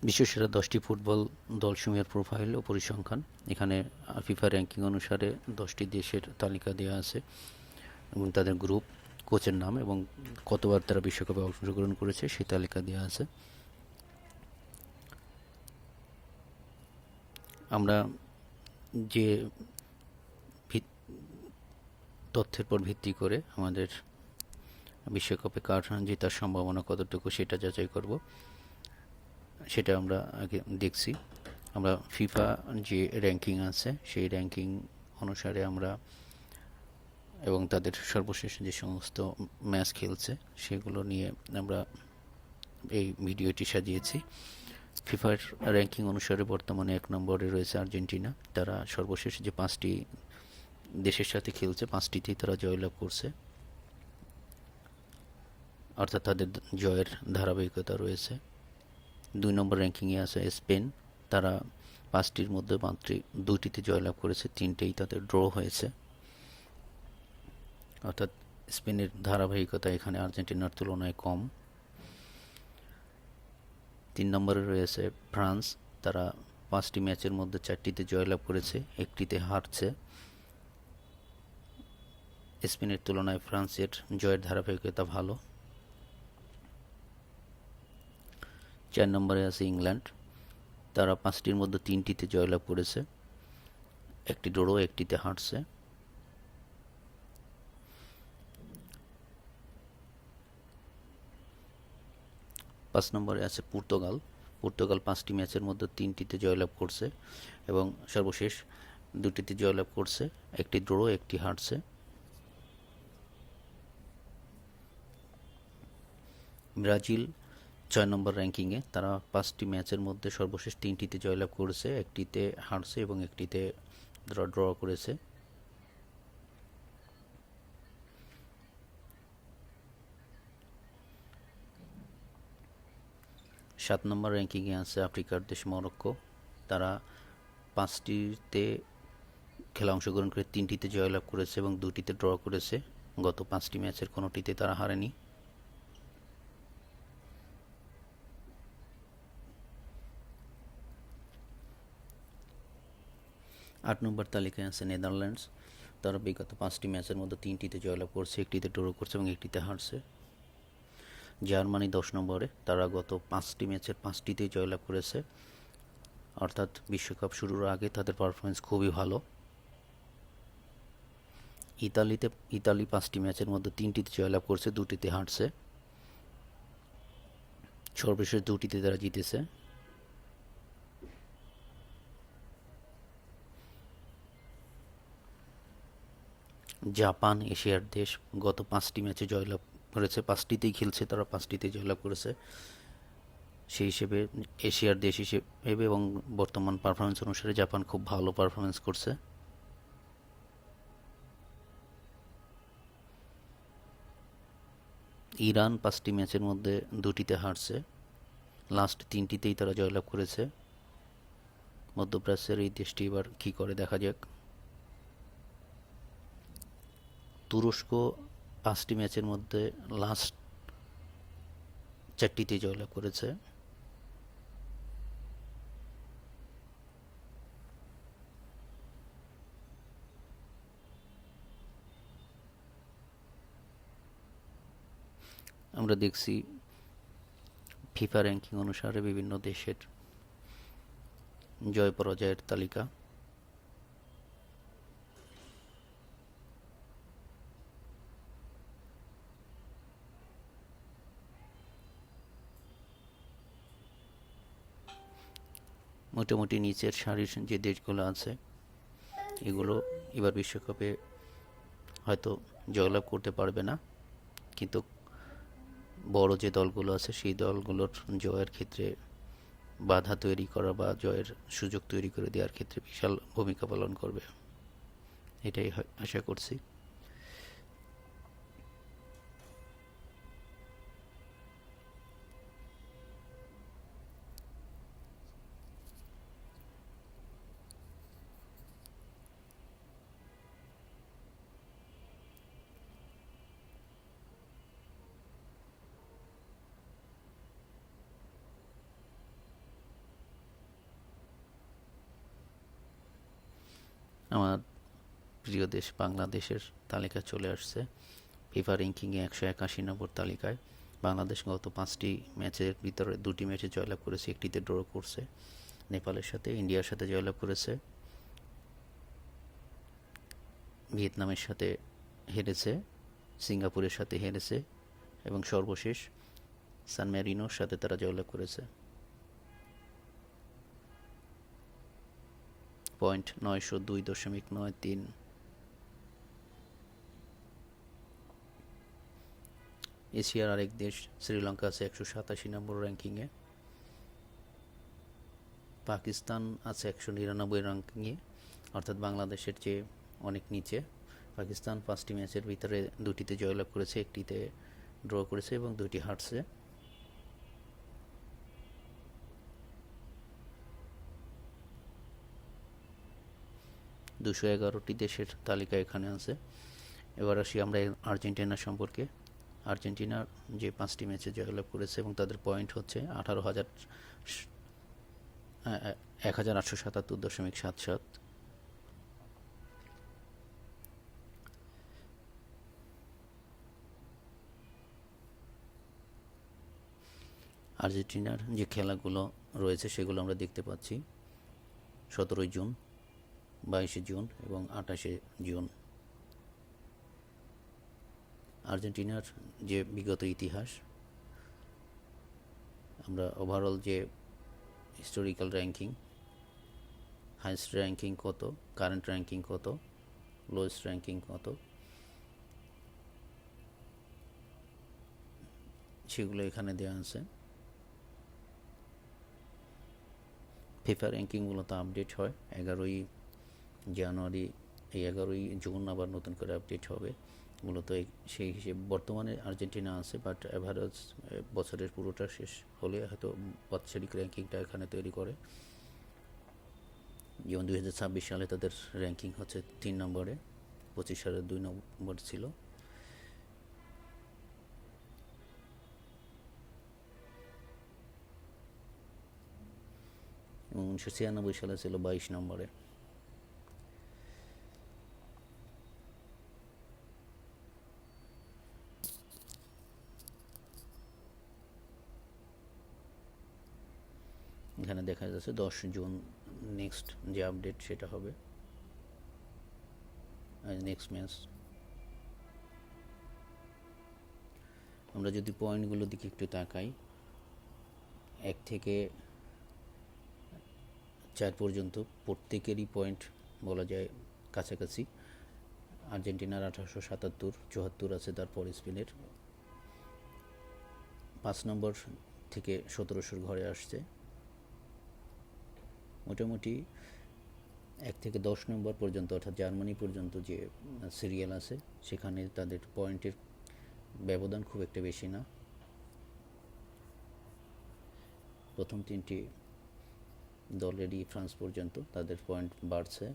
বিশ্বসেরা 10টি football দলসমূহের profile ও পরিসংখ্যান। এখানে ফিফা র্যাঙ্কিং অনুসারে 10টি দেশের তালিকা দেওয়া আছে এবং তাদের গ্রুপ, কোচের নাম এবং কতবার তারা বিশ্বকাপে অংশগ্রহণ করেছে সেই তালিকা দেওয়া আছে। আমরা যে তথ্যের উপর ভিত্তি করে আমাদের বিশ্বকাপে কার জেতার সম্ভাবনা কতটুকু সেটা যাচাই করব, সেটা আমরা আগে দেখছি। আমরা ফিফা যে র্যাঙ্কিং আছে সেই র্যাঙ্কিং অনুসারে আমরা এবং তাদের সর্বশেষ যে সমস্ত ম্যাচ খেলছে সেগুলো নিয়ে আমরা এই ভিডিওটি সাজিয়েছি। ফিফার র্যাঙ্কিং অনুসারে বর্তমানে 1 নম্বরে রয়েছে আর্জেন্টিনা। তারা সর্বশেষ যে 5টি দেশের সাথে খেলছে 5টিতেই তারা জয়লাভ করছে, অর্থাৎ তাদের জয়ের ধারাবাহিকতা রয়েছে। 2 নম্বর র্যাঙ্কিংয়ে আছে স্পেন। তারা 5টির মধ্যে মাত্র 2টিতে জয়লাভ করেছে, 3টেই তাদের ড্র হয়েছে, অর্থাৎ স্পেনের ধারাবাহিকতা এখানে আর্জেন্টিনার তুলনায় কম। 3 নম্বরে রয়েছে ফ্রান্স। তারা 5টি ম্যাচের মধ্যে 4টিতে জয়লাভ করেছে, 1টিতে হারছে। স্পেনের তুলনায় ফ্রান্সের জয়ের ধারাবাহিকতা ভালো। 4 নম্বরে আছে ইংল্যান্ড। তারা 5টির মধ্যে 3টিতে জয়লাভ করেছে, 1টি ড্র, 1টিতে হারছে। 5 নম্বরে আছে পর্তুগাল। পর্তুগাল 5টি ম্যাচের মধ্যে 3টিতে জয়লাভ করছে এবং সর্বশেষ 2টিতে জয়লাভ করছে, 1টি ড্র, 1টি হারছে। ব্রাজিল 6 নম্বর র্যাঙ্কিংয়ে। তারা 5টি ম্যাচের মধ্যে সর্বশেষ 3টিতে জয়লাভ করেছে, 1টিতে হারছে এবং 1টিতে ড্র করেছে। সাত নম্বর র্যাঙ্কিংয়ে আছে আফ্রিকার দেশ মরক্কো। তারা 5টিতে খেলা অংশগ্রহণ করে 3টিতে জয়লাভ করেছে এবং 2টিতে ড্র করেছে। গত 5টি ম্যাচের কোনোটিতে তারা হারেনি। আট নম্বর তালিকায় আছে নেদারল্যান্ডস। তারা বিগত 5টি ম্যাচের মধ্যে 3টিতে জয়লাভ করছে, 1টিতে ড্র করছে এবং 1টিতে হারছে। জার্মানি 10 নম্বরে। তারা গত 5টি ম্যাচের 5টিতেই জয়লাভ করেছে, অর্থাৎ বিশ্বকাপ শুরুর আগে তাদের পারফরমেন্স খুবই ভালো। ইতালি 5টি ম্যাচের মধ্যে 3টিতে জয়লাভ করছে, 2টিতে হারছে। সর্বশেষ 2টিতে তারা জিতেছে। জাপান এশিয়ার দেশ, গত 5টি ম্যাচে জয়লাভ করেছে, 5টিতেই খেলছে, তারা 5টিতেই জয়লাভ করেছে। সেই হিসেবে এশিয়ার দেশ হিসেবে এবং বর্তমান পারফরমেন্স অনুসারে জাপান খুব ভালো পারফরমেন্স করছে। ইরান 5টি ম্যাচের মধ্যে 2টিতে হারছে, লাস্ট 3টিতেই তারা জয়লাভ করেছে। মধ্যপ্রাচ্যের এই দেশটি এবার কী করে দেখা যাক। তুরস্ক 5টি ম্যাচের মধ্যে লাস্ট 4টিতে জয়লাভ করেছে। আমরা দেখছি ফিফা র্যাঙ্কিং অনুসারে বিভিন্ন দেশের জয় পরাজয়ের তালিকা। মোটামুটি নিচের সারির যে দেশগুলো আছে এগুলো এবার বিশ্বকাপে হয়তো জয়লাভ করতে পারবে না, কিন্তু বড় যে দলগুলো আছে সেই দলগুলোর জয়ের ক্ষেত্রে বাধা তৈরি করা বা জয়ের সুযোগ তৈরি করে দেওয়ার ক্ষেত্রে বিশাল ভূমিকা পালন করবে, এটাই আশা করছি। আমার প্রিয় দেশ বাংলাদেশের তালিকা চলে আসছে ফিফা র্যাঙ্কিংয়ে 181 নম্বর তালিকায়। বাংলাদেশ গত 5টি ম্যাচের ভিতরে 2টি ম্যাচে জয়লাভ করেছে, একটিতে ড্র করছে নেপালের সাথে, ইন্ডিয়ার সাথে জয়লাভ করেছে, ভিয়েতনামের সাথে হেরেছে, সিঙ্গাপুরের সাথে হেরেছে এবং সর্বশেষ সান ম্যারিনোর সাথে তারা জয়লাভ করেছে। পয়েন্ট 902.93। এশিয়ার আরেক দেশ শ্রীলঙ্কা আছে 187 নম্বর র্যাঙ্কিংয়ে, পাকিস্তান আছে 199 র্যাঙ্কিংয়ে, অর্থাৎ বাংলাদেশের চেয়ে অনেক নিচে। পাকিস্তান 5টি ম্যাচের ভিতরে 2টিতে জয়লাভ করেছে, একটিতে ড্র করেছে এবং 2টি হারছে। দুশো 11টি দেশের তালিকা এখানে আছে। এবার আসি আমরা আর্জেন্টিনা সম্পর্কে। আর্জেন্টিনার যে 5টি ম্যাচে জয়লাভ করেছে এবং তাদের পয়েন্ট হচ্ছে 1877.77। আর্জেন্টিনার যে খেলাগুলো রয়েছে সেগুলো আমরা দেখতে পাচ্ছি 17 জুন, 22 জুন এবং 28 জুন। আর্জেন্টিনার যে বিগত ইতিহাস, আমরা ওভারঅল যে হিস্টোরিক্যাল র্যাঙ্কিং, হাইয়েস্ট র্যাঙ্কিং কত, কারেন্ট র্যাঙ্কিং কত, লোয়েস্ট র্যাঙ্কিং কত, সেগুলো এখানে দেওয়া আছে। ফিফা র্যাঙ্কিংগুলো তো আপডেট হয় 11ই জানুয়ারি, এই 11ই জুন আবার নতুন করে আপডেট হবে। মূলত সেই হিসেবে বর্তমানে আর্জেন্টিনা আছে, বাট অ্যাভারেজ বছরের পুরোটা শেষ হলে হয়তো বাৎসরিক র্যাঙ্কিংটা এখানে তৈরি করে। যেমন 2026 সালে তাদের র্যাঙ্কিং হচ্ছে 3 নম্বরে, 25 সালে 2 নম্বর ছিল। এবং 1996 সালে ছিল 22 নম্বরে। এখানে দেখা যাচ্ছে 10 জুন নেক্সট যে আপডেট সেটা হবে, নেক্সট ম্যাচ। আমরা যদি পয়েন্টগুলোর দিকে একটু তাকাই, 1 থেকে 4 পর্যন্ত প্রত্যেকেরই পয়েন্ট বলা যায় কাছাকাছি। আর্জেন্টিনার 1877, 74 আছে, তারপর স্পেনের 5 নম্বর থেকে 1700 ঘরে আসছে। মোটামুটি 1 থেকে 10 নম্বর পর্যন্ত অর্থাৎ জার্মানি পর্যন্ত যে সিরিয়াল আছে সেখানে তাদের পয়েন্টের ব্যবধান খুব একটা বেশি না। প্রথম 3টি দলেরই ফ্রান্স পর্যন্ত তাদের পয়েন্ট বাড়ছে।